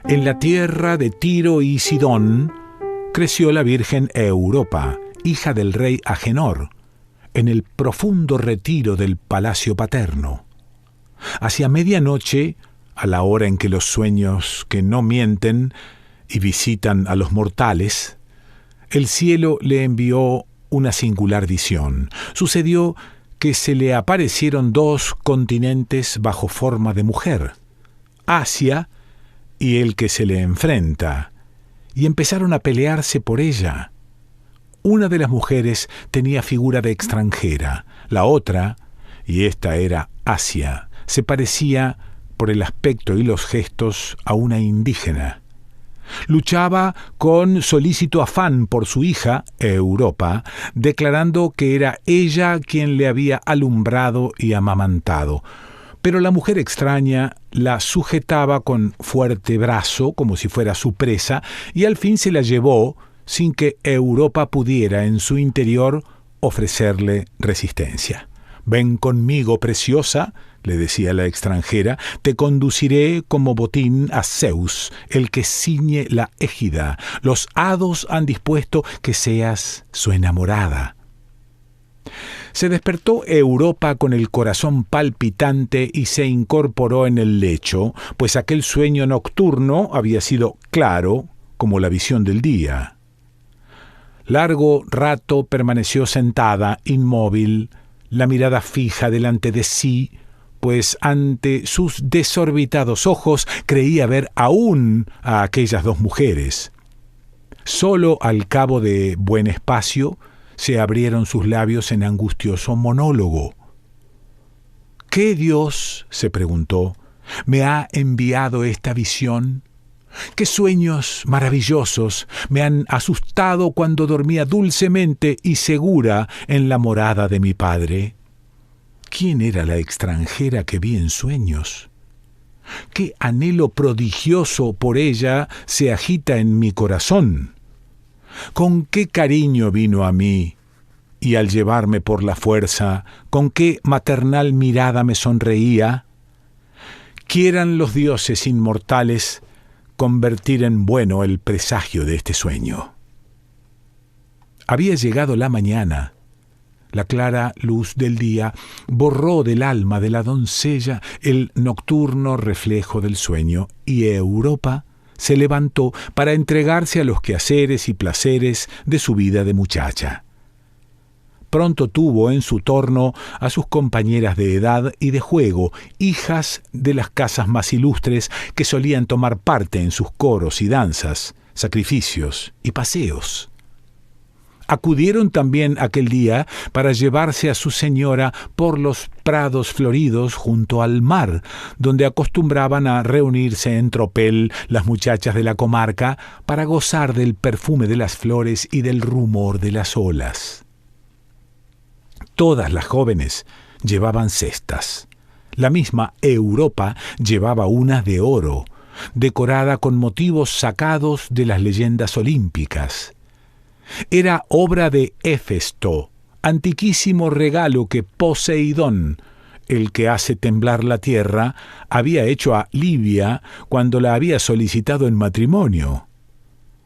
En la tierra de Tiro y Sidón creció la Virgen Europa, hija del rey Agenor, en el profundo retiro del palacio paterno. Hacia medianoche, a la hora en que los sueños que no mienten y visitan a los mortales, el cielo le envió una singular visión. Sucedió que se le aparecieron dos continentes bajo forma de mujer, Asia y el que se le enfrenta, y empezaron a pelearse por ella. Una de las mujeres tenía figura de extranjera, la otra, y esta era Asia, se parecía por el aspecto y los gestos a una indígena. Luchaba con solícito afán por su hija, Europa, declarando que era ella quien le había alumbrado y amamantado. Pero la mujer extraña la sujetaba con fuerte brazo, como si fuera su presa, y al fin se la llevó sin que Europa pudiera en su interior ofrecerle resistencia. «Ven conmigo, preciosa», le decía la extranjera, «te conduciré como botín a Zeus, el que ciñe la égida. Los hados han dispuesto que seas su enamorada». Se despertó Europa con el corazón palpitante y se incorporó en el lecho, pues aquel sueño nocturno había sido claro como la visión del día. Largo rato permaneció sentada, inmóvil, la mirada fija delante de sí, pues ante sus desorbitados ojos creía ver aún a aquellas dos mujeres. Solo al cabo de buen espacio se abrieron sus labios en angustioso monólogo. ¿Qué Dios, se preguntó, me ha enviado esta visión? ¿Qué sueños maravillosos me han asustado cuando dormía dulcemente y segura en la morada de mi padre? ¿Quién era la extranjera que vi en sueños? ¿Qué anhelo prodigioso por ella se agita en mi corazón? ¿Con qué cariño vino a mí? Y al llevarme por la fuerza, ¿con qué maternal mirada me sonreía? Quieran los dioses inmortales convertir en bueno el presagio de este sueño. Había llegado la mañana. La clara luz del día borró del alma de la doncella el nocturno reflejo del sueño, y Europa se levantó para entregarse a los quehaceres y placeres de su vida de muchacha. Pronto tuvo en su torno a sus compañeras de edad y de juego, hijas de las casas más ilustres que solían tomar parte en sus coros y danzas, sacrificios y paseos. Acudieron también aquel día para llevarse a su señora por los prados floridos junto al mar, donde acostumbraban a reunirse en tropel las muchachas de la comarca para gozar del perfume de las flores y del rumor de las olas. Todas las jóvenes llevaban cestas. La misma Europa llevaba una de oro, decorada con motivos sacados de las leyendas olímpicas. Era obra de Hefesto, antiquísimo regalo que Poseidón, el que hace temblar la tierra, había hecho a Libia cuando la había solicitado en matrimonio.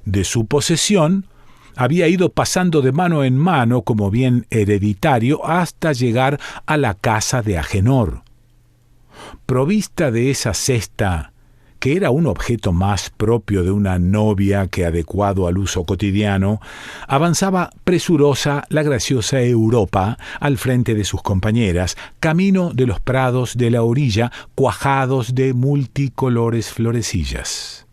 De su posesión había ido pasando de mano en mano como bien hereditario hasta llegar a la casa de Agenor. Provista de esa cesta, que era un objeto más propio de una novia que adecuado al uso cotidiano, avanzaba presurosa la graciosa Europa al frente de sus compañeras, camino de los prados de la orilla cuajados de multicolores florecillas.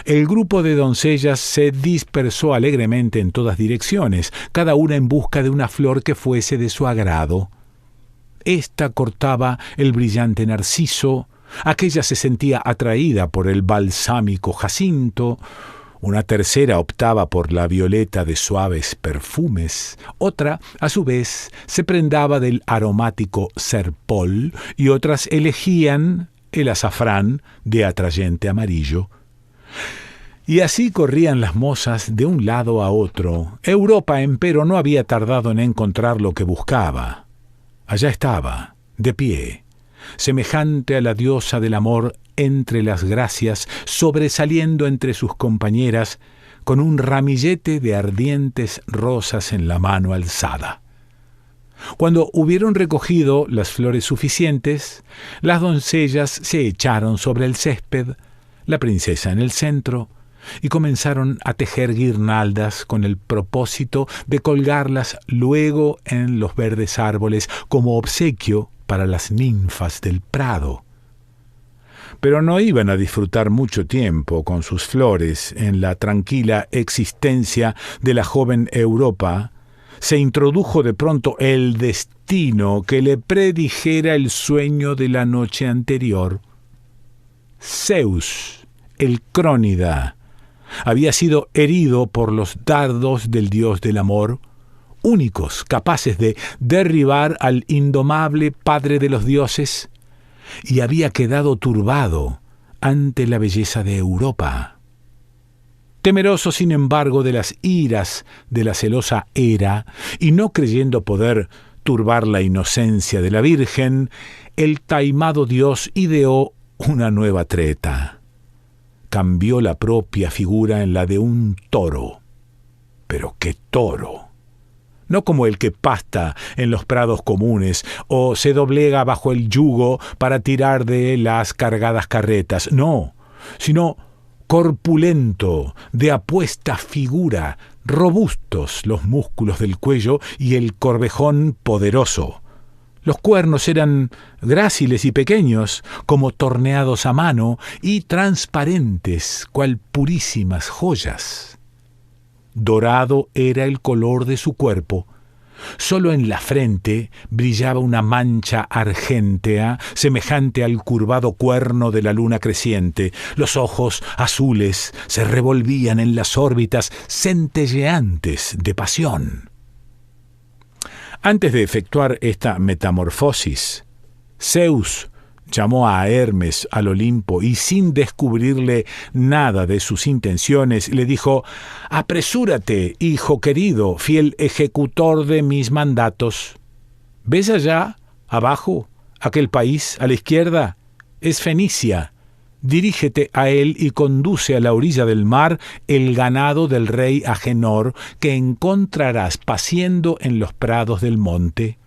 El grupo de doncellas se dispersó alegremente en todas direcciones, cada una en busca de una flor que fuese de su agrado. Esta cortaba el brillante narciso, aquella se sentía atraída por el balsámico jacinto, una tercera optaba por la violeta de suaves perfumes, otra, a su vez, se prendaba del aromático serpol y otras elegían el azafrán de atrayente amarillo. Y así corrían las mozas de un lado a otro. Europa, empero, no había tardado en encontrar lo que buscaba. Allá estaba, de pie, semejante a la diosa del amor entre las gracias, sobresaliendo entre sus compañeras, con un ramillete de ardientes rosas en la mano alzada. Cuando hubieron recogido las flores suficientes, las doncellas se echaron sobre el césped, la princesa en el centro, y comenzaron a tejer guirnaldas con el propósito de colgarlas luego en los verdes árboles como obsequio para las ninfas del prado. Pero no iban a disfrutar mucho tiempo con sus flores en la tranquila existencia de la joven Europa. Se introdujo de pronto el destino que le predijera el sueño de la noche anterior. Zeus, el crónida, había sido herido por los dardos del dios del amor, únicos capaces de derribar al indomable padre de los dioses, y había quedado turbado ante la belleza de Europa. Temeroso, sin embargo, de las iras de la celosa Hera, y no creyendo poder turbar la inocencia de la Virgen, el taimado dios ideó una nueva treta. Cambió la propia figura en la de un toro. Pero qué toro. No como el que pasta en los prados comunes o se doblega bajo el yugo para tirar de las cargadas carretas, no, sino corpulento, de apuesta figura, robustos los músculos del cuello y el corvejón poderoso. Los cuernos eran gráciles y pequeños, como torneados a mano, y transparentes, cual purísimas joyas. Dorado era el color de su cuerpo. Solo en la frente brillaba una mancha argéntea, semejante al curvado cuerno de la luna creciente. Los ojos azules se revolvían en las órbitas centelleantes de pasión. Antes de efectuar esta metamorfosis, Zeus llamó a Hermes al Olimpo y, sin descubrirle nada de sus intenciones, le dijo: «Apresúrate, hijo querido, fiel ejecutor de mis mandatos. ¿Ves allá, abajo, aquel país a la izquierda? Es Fenicia. Dirígete a él y conduce a la orilla del mar el ganado del rey Agenor, que encontrarás paciendo en los prados del monte».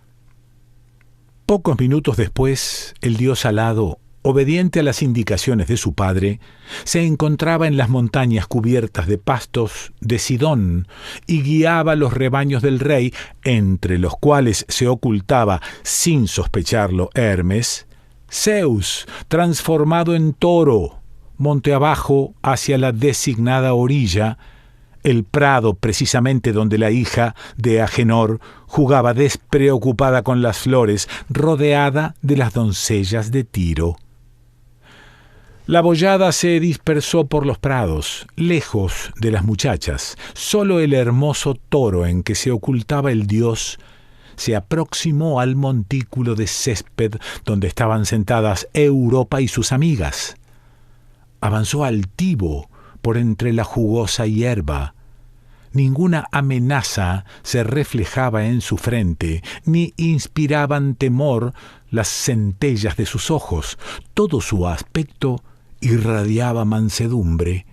Pocos minutos después, el dios alado, obediente a las indicaciones de su padre, se encontraba en las montañas cubiertas de pastos de Sidón y guiaba los rebaños del rey, entre los cuales se ocultaba, sin sospecharlo, Hermes, Zeus, transformado en toro, monte abajo hacia la designada orilla, el prado precisamente donde la hija de Agenor jugaba despreocupada con las flores, rodeada de las doncellas de Tiro. La boyada se dispersó por los prados, lejos de las muchachas. Solo el hermoso toro en que se ocultaba el dios se aproximó al montículo de césped donde estaban sentadas Europa y sus amigas. Avanzó altivo por entre la jugosa hierba. Ninguna amenaza se reflejaba en su frente, ni inspiraban temor las centellas de sus ojos. Todo su aspecto irradiaba mansedumbre.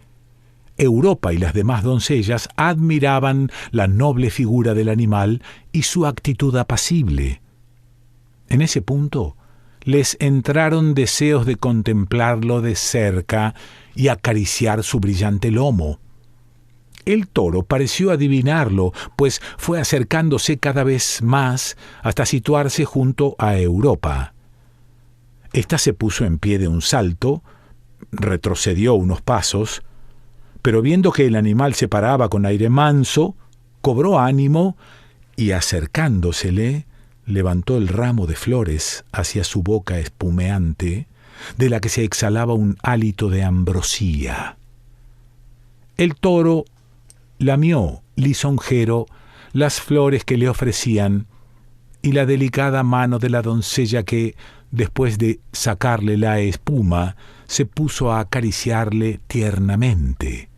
Europa y las demás doncellas admiraban la noble figura del animal y su actitud apacible. En ese punto les entraron deseos de contemplarlo de cerca y acariciar su brillante lomo. El toro pareció adivinarlo, pues fue acercándose cada vez más hasta situarse junto a Europa. Esta se puso en pie de un salto, retrocedió unos pasos, pero viendo que el animal se paraba con aire manso, cobró ánimo y, acercándosele, levantó el ramo de flores hacia su boca espumeante, de la que se exhalaba un hálito de ambrosía. El toro lamió lisonjero las flores que le ofrecían y la delicada mano de la doncella que, después de sacarle la espuma, se puso a acariciarle tiernamente.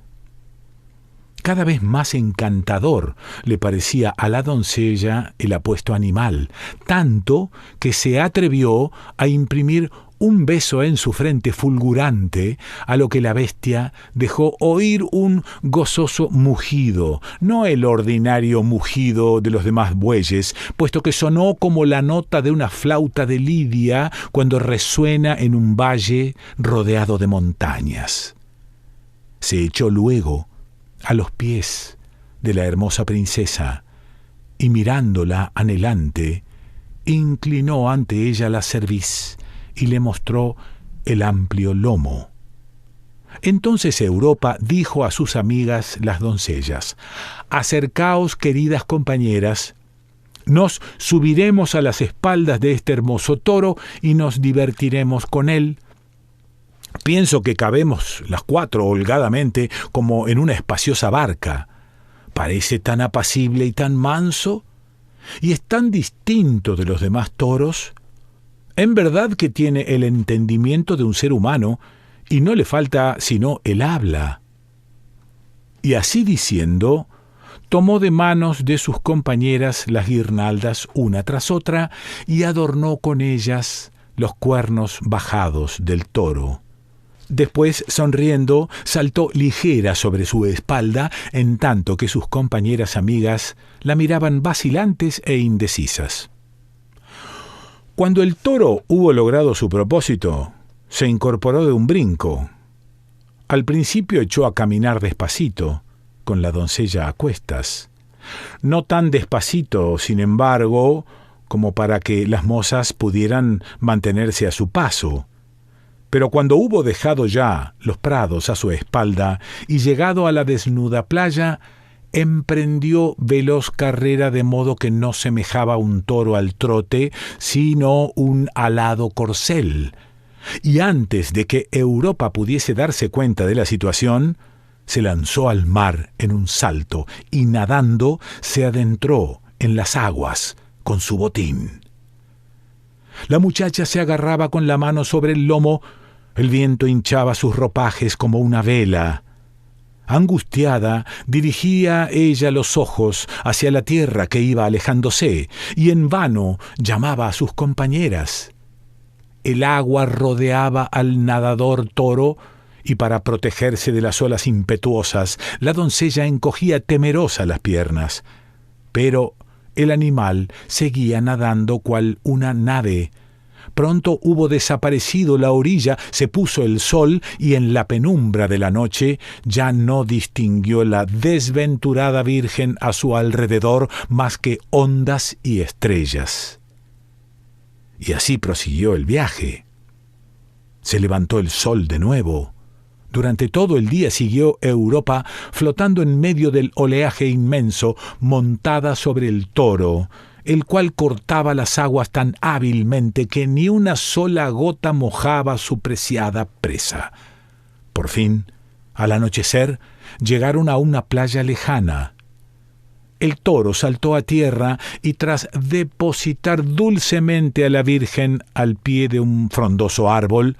Cada vez más encantador le parecía a la doncella el apuesto animal, tanto que se atrevió a imprimir un beso en su frente fulgurante, a lo que la bestia dejó oír un gozoso mugido, no el ordinario mugido de los demás bueyes, puesto que sonó como la nota de una flauta de lidia cuando resuena en un valle rodeado de montañas. Se echó luego a los pies de la hermosa princesa y mirándola anhelante, inclinó ante ella la cerviz y le mostró el amplio lomo. Entonces Europa dijo a sus amigas las doncellas: «Acercaos, queridas compañeras, nos subiremos a las espaldas de este hermoso toro y nos divertiremos con él. Pienso que cabemos las 4 holgadamente como en una espaciosa barca. Parece tan apacible y tan manso, y es tan distinto de los demás toros. En verdad que tiene el entendimiento de un ser humano, y no le falta sino el habla». Y así diciendo, tomó de manos de sus compañeras las guirnaldas una tras otra, y adornó con ellas los cuernos bajados del toro. Después, sonriendo, saltó ligera sobre su espalda, en tanto que sus compañeras amigas la miraban vacilantes e indecisas. Cuando el toro hubo logrado su propósito, se incorporó de un brinco. Al principio echó a caminar despacito, con la doncella a cuestas. No tan despacito, sin embargo, como para que las mozas pudieran mantenerse a su paso. Pero cuando hubo dejado ya los prados a su espalda y llegado a la desnuda playa, emprendió veloz carrera, de modo que no semejaba un toro al trote, sino un alado corcel. Y antes de que Europa pudiese darse cuenta de la situación, se lanzó al mar en un salto y nadando se adentró en las aguas con su botín. La muchacha se agarraba con la mano sobre el lomo, el viento hinchaba sus ropajes como una vela. Angustiada, dirigía ella los ojos hacia la tierra que iba alejándose, y en vano llamaba a sus compañeras. El agua rodeaba al nadador toro, y para protegerse de las olas impetuosas, la doncella encogía temerosa las piernas. Pero el animal seguía nadando cual una nave. Pronto hubo desaparecido la orilla, se puso el sol, y en la penumbra de la noche ya no distinguió la desventurada virgen a su alrededor más que ondas y estrellas. Y así prosiguió el viaje. Se levantó el sol de nuevo. Durante todo el día siguió Europa flotando en medio del oleaje inmenso, montada sobre el toro, el cual cortaba las aguas tan hábilmente que ni una sola gota mojaba su preciada presa. Por fin, al anochecer, llegaron a una playa lejana. El toro saltó a tierra y tras depositar dulcemente a la Virgen al pie de un frondoso árbol,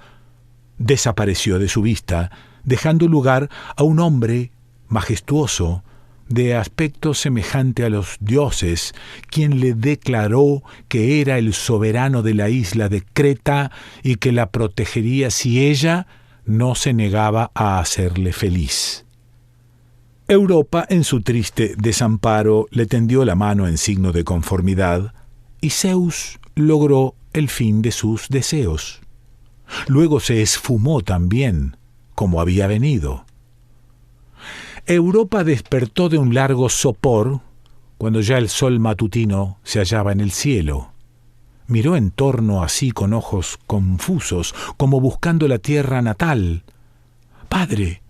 desapareció de su vista, dejando lugar a un hombre majestuoso, de aspecto semejante a los dioses, quien le declaró que era el soberano de la isla de Creta y que la protegería si ella no se negaba a hacerle feliz. Europa, en su triste desamparo, le tendió la mano en signo de conformidad, y Zeus logró el fin de sus deseos. Luego se esfumó también, como había venido. Europa despertó de un largo sopor cuando ya el sol matutino se hallaba en el cielo. Miró en torno así con ojos confusos, como buscando la tierra natal. «¡Padre!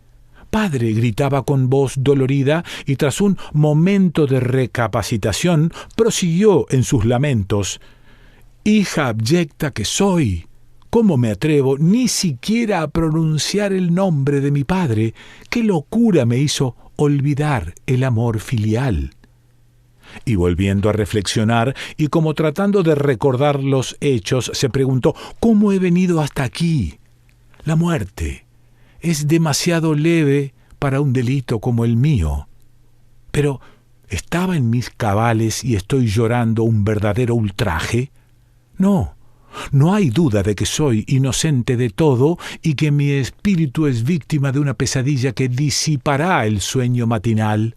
¡Padre!», gritaba con voz dolorida, y tras un momento de recapacitación prosiguió en sus lamentos. «Hija abyecta que soy, ¿cómo me atrevo ni siquiera a pronunciar el nombre de mi padre? ¿Qué locura me hizo olvidar el amor filial?» Y volviendo a reflexionar, y como tratando de recordar los hechos, se preguntó: «¿Cómo he venido hasta aquí? La muerte es demasiado leve para un delito como el mío. Pero, ¿estaba en mis cabales y estoy llorando un verdadero ultraje? No, No hay duda de que soy inocente de todo y que mi espíritu es víctima de una pesadilla que disipará el sueño matinal.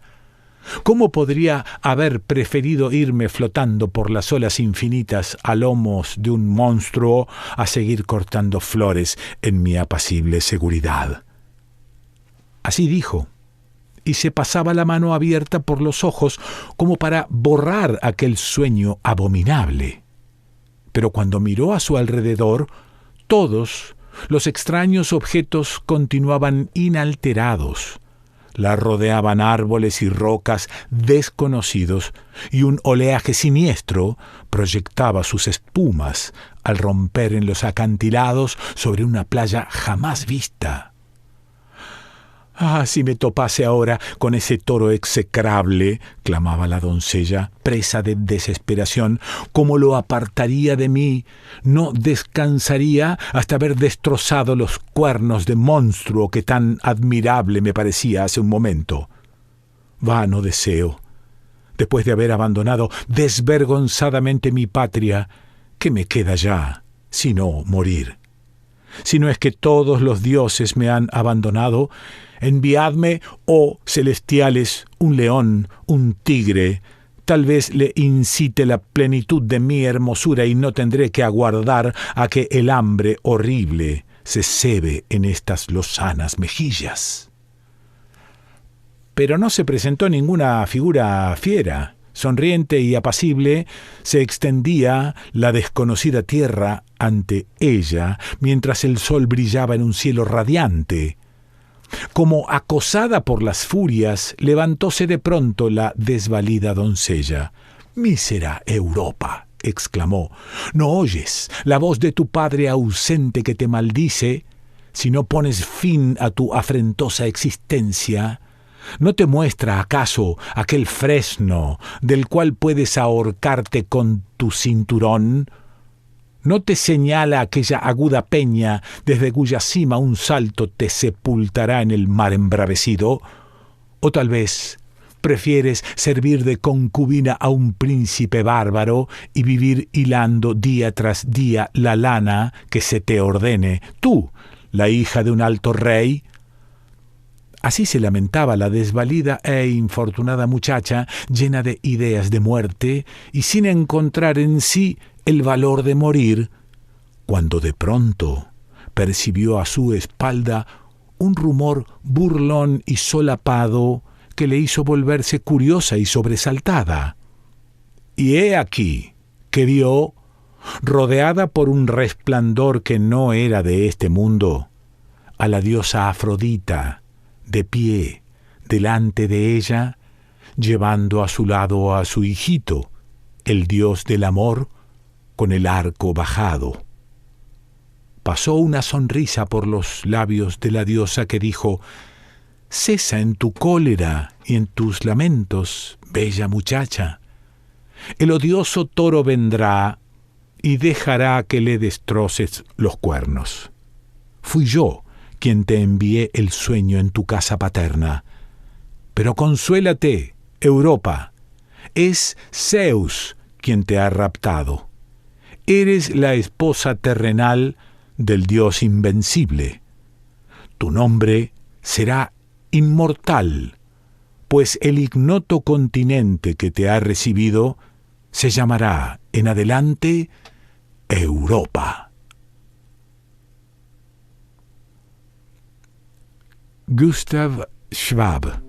¿Cómo podría haber preferido irme flotando por las olas infinitas a lomos de un monstruo a seguir cortando flores en mi apacible seguridad? Así dijo, y se pasaba la mano abierta por los ojos como para borrar aquel sueño abominable. Pero cuando miró a su alrededor, todos los extraños objetos continuaban inalterados. La rodeaban árboles y rocas desconocidos, y un oleaje siniestro proyectaba sus espumas al romper en los acantilados sobre una playa jamás vista. «Ah, si me topase ahora con ese toro execrable», clamaba la doncella, presa de desesperación, «¿cómo lo apartaría de mí? No descansaría hasta haber destrozado los cuernos de monstruo que tan admirable me parecía hace un momento. Vano deseo. Después de haber abandonado desvergonzadamente mi patria, ¿qué me queda ya sino morir? Si no es que todos los dioses me han abandonado, enviadme, oh celestiales, un león, un tigre. Tal vez le incite la plenitud de mi hermosura y no tendré que aguardar a que el hambre horrible se cebe en estas lozanas mejillas». Pero no se presentó ninguna figura fiera. Sonriente y apacible, se extendía la desconocida tierra ante ella, mientras el sol brillaba en un cielo radiante. Como acosada por las furias, levantóse de pronto la desvalida doncella. «Mísera Europa», exclamó, «¿no oyes la voz de tu padre ausente que te maldice? Si no pones fin a tu afrentosa existencia, ¿no te muestra acaso aquel fresno del cual puedes ahorcarte con tu cinturón? ¿No te señala aquella aguda peña desde cuya cima un salto te sepultará en el mar embravecido? ¿O tal vez prefieres servir de concubina a un príncipe bárbaro y vivir hilando día tras día la lana que se te ordene, tú, la hija de un alto rey?» Así se lamentaba la desvalida e infortunada muchacha, llena de ideas de muerte y sin encontrar en sí el valor de morir, cuando de pronto percibió a su espalda un rumor burlón y solapado que le hizo volverse curiosa y sobresaltada. Y he aquí que vio, rodeada por un resplandor que no era de este mundo, a la diosa Afrodita, de pie delante de ella, llevando a su lado a su hijito, el dios del amor, con el arco bajado. Pasó una sonrisa por los labios de la diosa que dijo: «Cesa en tu cólera y en tus lamentos, bella muchacha. El odioso toro vendrá y dejará que le destroces los cuernos. Fui yo quien te envié el sueño en tu casa paterna. Pero consuélate, Europa, es Zeus quien te ha raptado. Eres la esposa terrenal del dios invencible. Tu nombre será inmortal, pues el ignoto continente que te ha recibido se llamará en adelante Europa». Gustav Schwab.